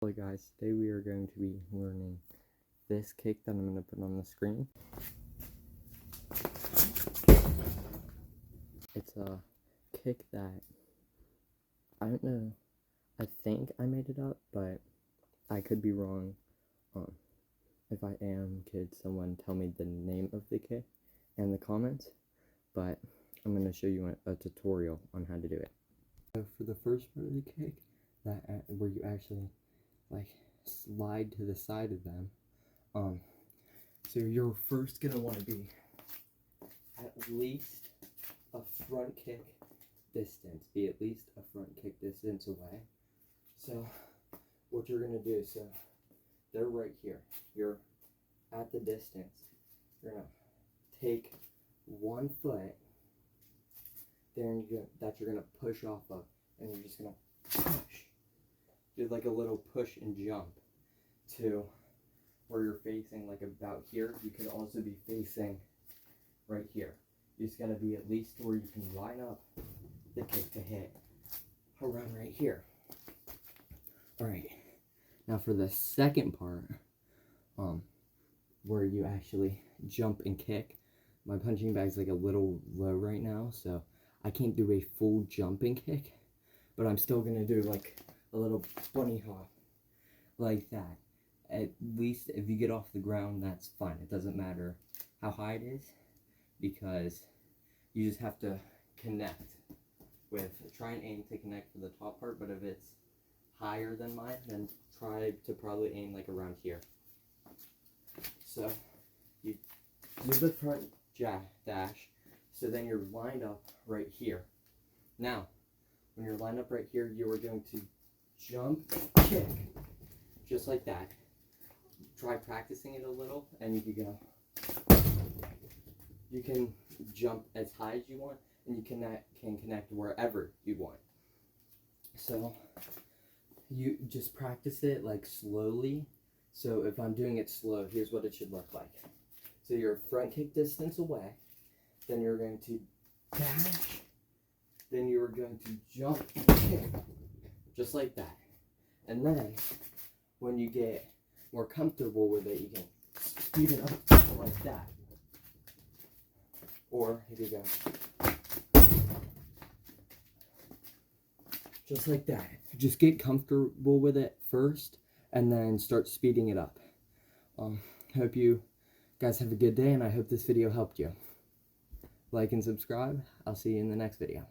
Hello guys, today we are going to be learning this kick that I'm going to put on the screen. It's a kick that, I don't know, I think I made it up, but I could be wrong. If I am, could someone tell me the name of the kick in the comments? But I'm going to show you a tutorial on how to do it. So for the first part of the kick, where you actually slide to the side of them, so you're first gonna want to be at least a front kick distance, away. So what you're gonna do, so they're right here, you're at the distance, you're gonna take 1 foot that you're gonna push off of, and you're just gonna push. Do like a little push and jump to where you're facing, like about here. You could also be facing right here. It's gonna be at least where you can line up the kick to hit around right here. Alright, now for the second part, where you actually jump and kick. My punching bag's like a little low right now, so I can't do a full jumping kick, but I'm still gonna do like a little bunny hop like that. At least if you get off the ground, that's fine. It doesn't matter how high it is, because you just have to try and aim to connect for the top part, but if it's higher than mine, then try to probably aim like around here. So you do the front dash, so then you're lined up right here. Now, when you're lined up right here, you are going to jump and kick, just like that. Try practicing it a little, and you can go. You can jump as high as you want, and you can connect wherever you want. So you just practice it like slowly. So if I'm doing it slow, here's what it should look like. So you're front kick distance away, then you're going to dash, then you're going to jump and kick, just like that. And then when you get more comfortable with it, you can speed it up like that. Or here you go, just like that. Just get comfortable with it first, and then start speeding it up. Hope you guys have a good day, and I hope this video helped you. Like and subscribe. I'll see you in the next video.